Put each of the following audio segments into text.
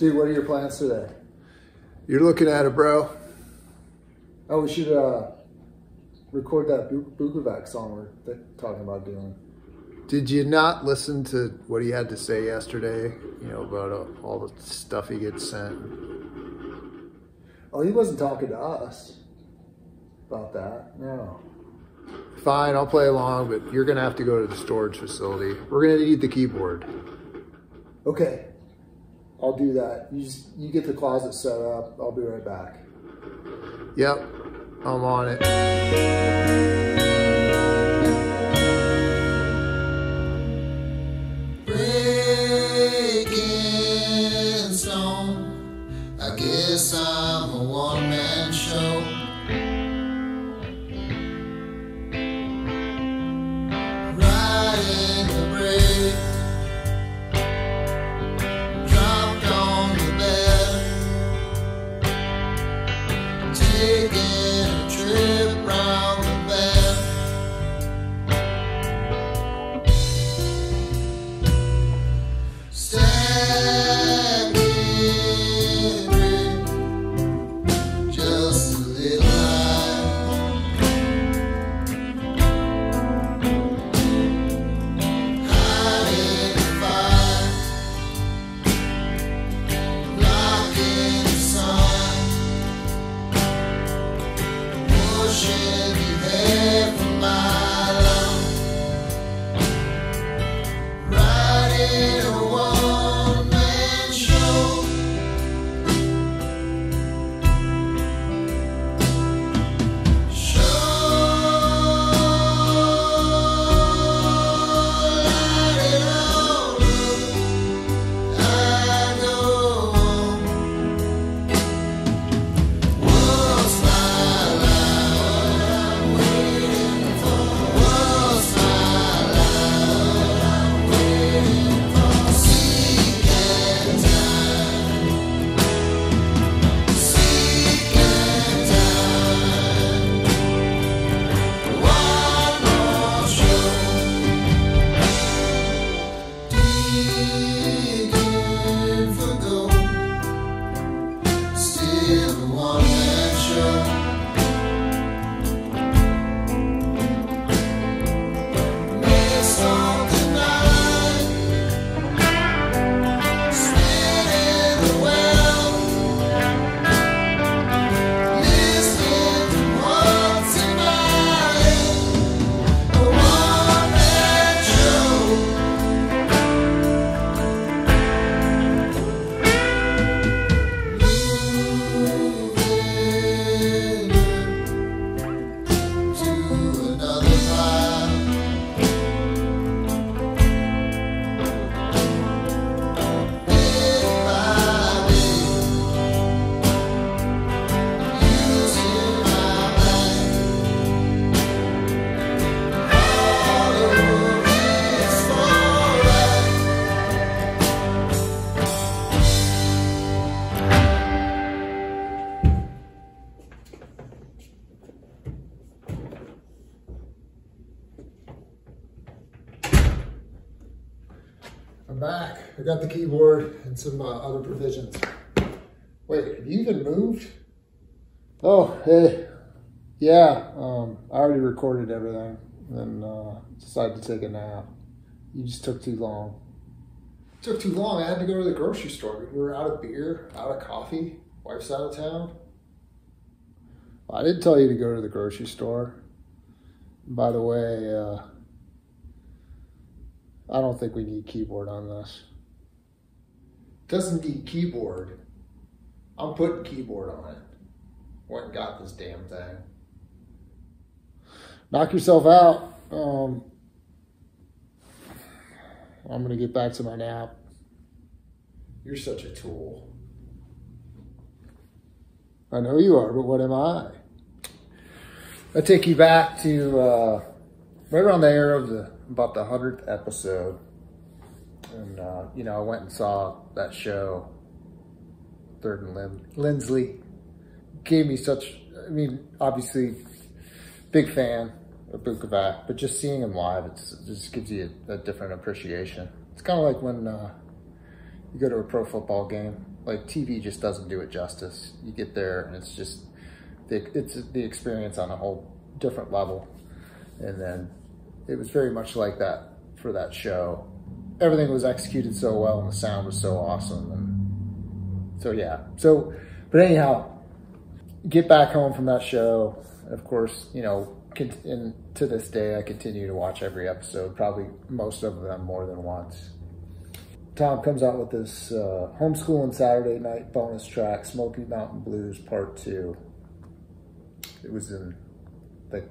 Dude, what are your plans today? You're looking at it, bro. Oh, we should record that Bukovac song we're talking about doing. Did you not listen to what he had to say yesterday? You know, about all the stuff he gets sent. Oh, he wasn't talking to us about that. No. Fine, I'll play along, but you're gonna have to go to the storage facility. We're gonna need the keyboard. Okay, I'll do that. You get the closet set up. I'll be right back. Yep, I'm on it. Breaking stone, I guess I'm a one-man show. Riding the brake, dropped on the bed, taking a trip round the bend. Stacking brick, just a little high. Hiding the fire, blocking the sun, pushing the air from my lungs, riding a one-man show. I'm back. I got the keyboard and some other provisions. Wait, have you even moved? Oh, hey. Yeah, I already recorded everything and decided to take a nap. You just took too long. It took too long. I had to go to the grocery store. We were out of beer, out of coffee. Wife's out of town. I didn't tell you to go to the grocery store. By the way, I don't think we need keyboard on this. Doesn't need keyboard. I'm putting keyboard on it. Went and got this damn thing. Knock yourself out. I'm gonna get back to my nap. You're such a tool. I know you are, but what am I? I'll take you back to right around the era of about the 100th episode. And, you know, I went and saw that show, Third and Lindsley. Gave me such, I mean, obviously, big fan of Bukovac, but just seeing him live, it just gives you a different appreciation. It's kind of like when you go to a pro football game Like TV just doesn't do it justice. You get there and it's just, it's the experience on a whole different level. And then it was very much like that for that show. Everything was executed so well and the sound was so awesome. And so, yeah. So, but anyhow, get back home from that show. And of course, you know, and to this day, I continue to watch every episode, probably most of them more than once. Tom comes out with this Homeschooling Saturday Night bonus track, Smoky Mountain Blues Pt2. It was in, like,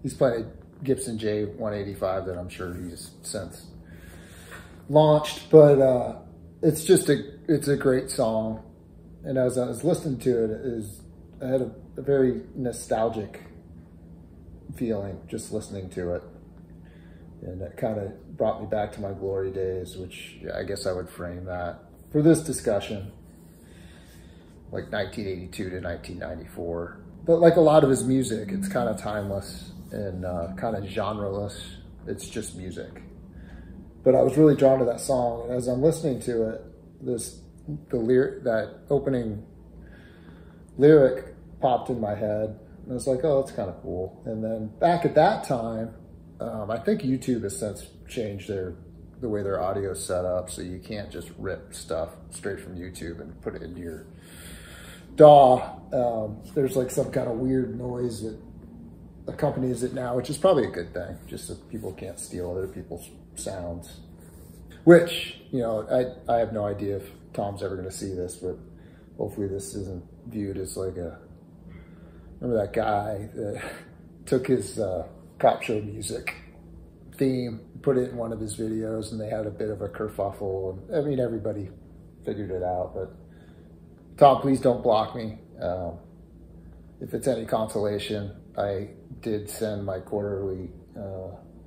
he's playing a Gibson J185 that I'm sure he's since launched, but it's just it's a great song. And as I was listening to it, I had a very nostalgic feeling just listening to it. And it kind of brought me back to my glory days, which I guess I would frame that for this discussion, like 1982 to 1994. But like a lot of his music, it's kind of timeless and kind of genreless. It's just music. But I was really drawn to that song, and as I'm listening to it, that opening lyric popped in my head, and I was like, oh, that's kind of cool. And then back at that time, I think YouTube has since changed the way their audio is set up, so you can't just rip stuff straight from YouTube and put it into your DAW. There's like some kind of weird noise that accompanies it now, which is probably a good thing, just so people can't steal other people's sounds. Which, you know, I have no idea if Tom's ever going to see this, but hopefully this isn't viewed as like remember that guy that took his cop show music theme, put it in one of his videos, and they had a bit of a kerfuffle. And I mean, everybody figured it out, but Tom, please don't block me. If it's any consolation, I did send my quarterly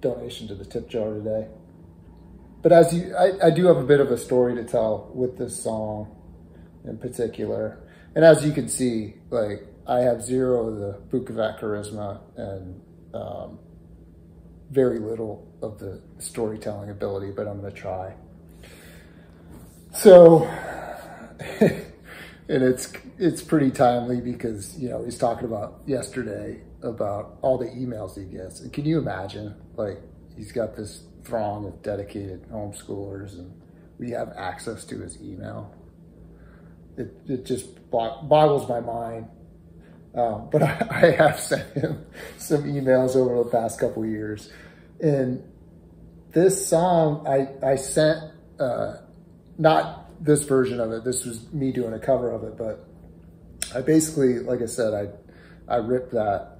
donation to the tip jar today. But I do have a bit of a story to tell with this song in particular. And as you can see, like, I have zero of the Bukovac charisma and very little of the storytelling ability, but I'm going to try. So, and it's pretty timely because, you know, he's talking about yesterday about all the emails he gets. And can you imagine, like, he's got this throng of dedicated homeschoolers and we have access to his email. It just boggles my mind. But I have sent him some emails over the past couple of years. And this song, I sent, not this version of it, this was me doing a cover of it, but I basically, like I said, I ripped that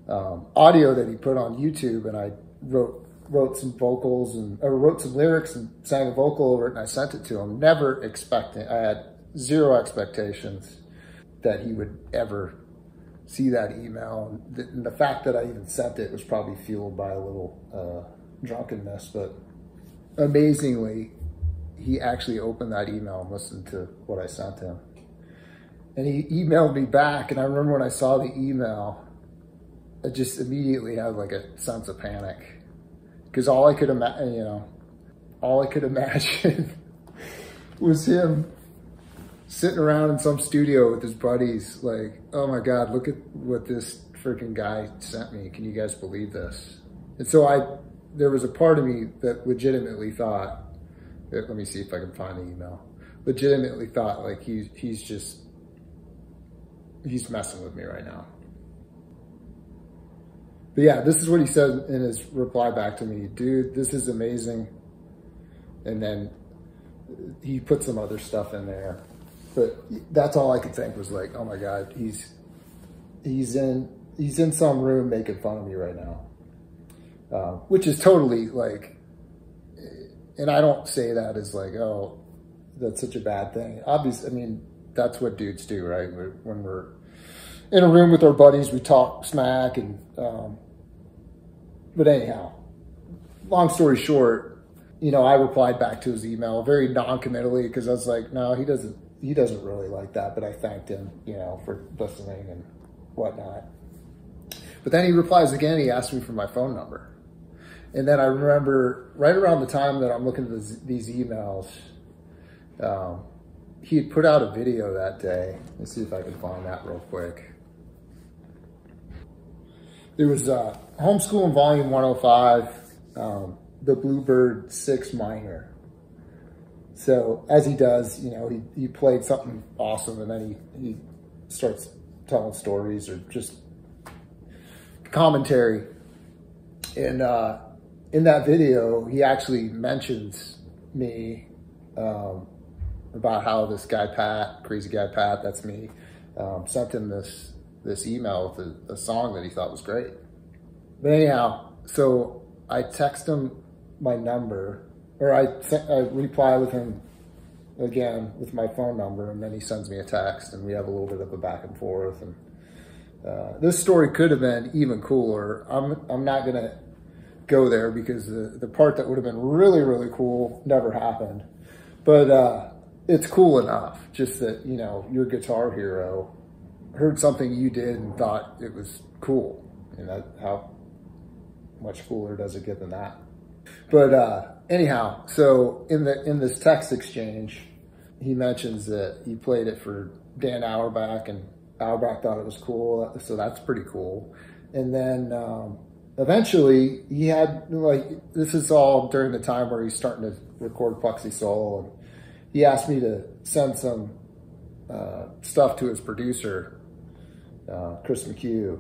audio that he put on YouTube, and I wrote some vocals or wrote some lyrics and sang a vocal over it, and I sent it to him, never expecting, I had zero expectations that he would ever see that email. And the fact that I even sent it was probably fueled by a little drunkenness, but amazingly, he actually opened that email and listened to what I sent him. And he emailed me back, and I remember when I saw the email, I just immediately had like a sense of panic. Because all I could imagine, you know, all I could imagine was him sitting around in some studio with his buddies, like, oh my God, look at what this freaking guy sent me. Can you guys believe this? And so there was a part of me that legitimately thought, let me see if I can find the email, legitimately thought like he's messing with me right now. But yeah, this is what he said in his reply back to me. Dude, this is amazing. And then he put some other stuff in there. But that's all I could think was like, oh my God, he's in some room making fun of me right now. Which is totally like, and I don't say that as like, oh, that's such a bad thing. Obviously, I mean, that's what dudes do, right? When we're in a room with our buddies, we talk smack and, but anyhow, long story short, you know, I replied back to his email very non-committally because I was like, no, he doesn't really like that, but I thanked him, you know, for listening and whatnot. But then he replies again, he asked me for my phone number. And then I remember right around the time that I'm looking at these emails, he had put out a video that day. Let's see if I can find that real quick. It was Homeschooling Volume 105, the Bluebird 6 minor. So as he does, you know, he played something awesome, and then he starts telling stories or just commentary. And in that video, he actually mentions me about how this guy Pat, crazy guy Pat, that's me, sent him this email with a song that he thought was great. But anyhow, so I text him my number, or I reply with him again with my phone number, and then he sends me a text, and we have a little bit of a back and forth. And this story could have been even cooler. I'm not gonna go there because the part that would have been really, really cool never happened. But it's cool enough, just that, you know, your guitar hero heard something you did and thought it was cool. And how much cooler does it get than that? But anyhow, so in this text exchange, he mentions that he played it for Dan Auerbach, and Auerbach thought it was cool, so that's pretty cool. And then eventually he had, like, this is all during the time where he's starting to record Plexi Soul, and he asked me to send some stuff to his producer, Chris McHugh.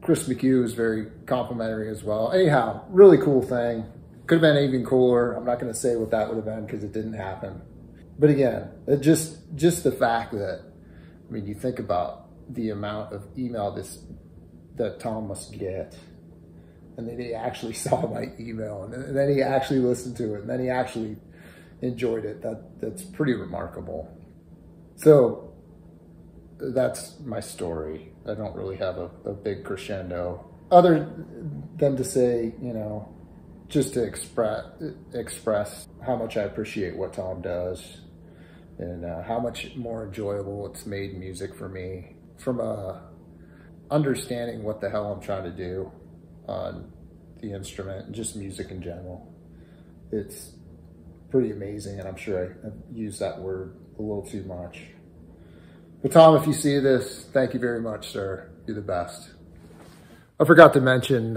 Chris McHugh is very complimentary as well. Anyhow, really cool thing. Could have been even cooler. I'm not going to say what that would have been because it didn't happen. But again, just the fact that, I mean, you think about the amount of email that Tom must get, and then he actually saw my email, and then he actually listened to it, and then he actually enjoyed it. That's pretty remarkable. So that's my story. I don't really have a big crescendo, other than to say, you know, just to express how much I appreciate what Tom does, and how much more enjoyable it's made music for me, from understanding what the hell I'm trying to do on the instrument and just music in general. It's pretty amazing, and I'm sure I've used that word a little too much. But Tom, if you see this, thank you very much, sir. You're the best. I forgot to mention,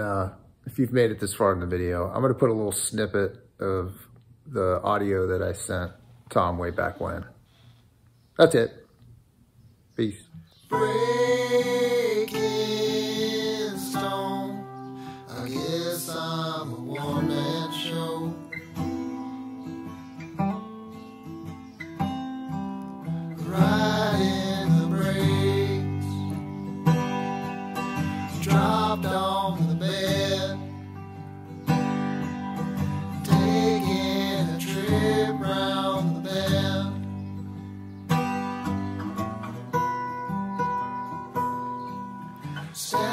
if you've made it this far in the video, I'm going to put a little snippet of the audio that I sent Tom way back when. That's it. Peace. Breaking stone, I guess I'm a one-man show. Riding the brakes, dropped on the bed, taking a trip round the bend. Stand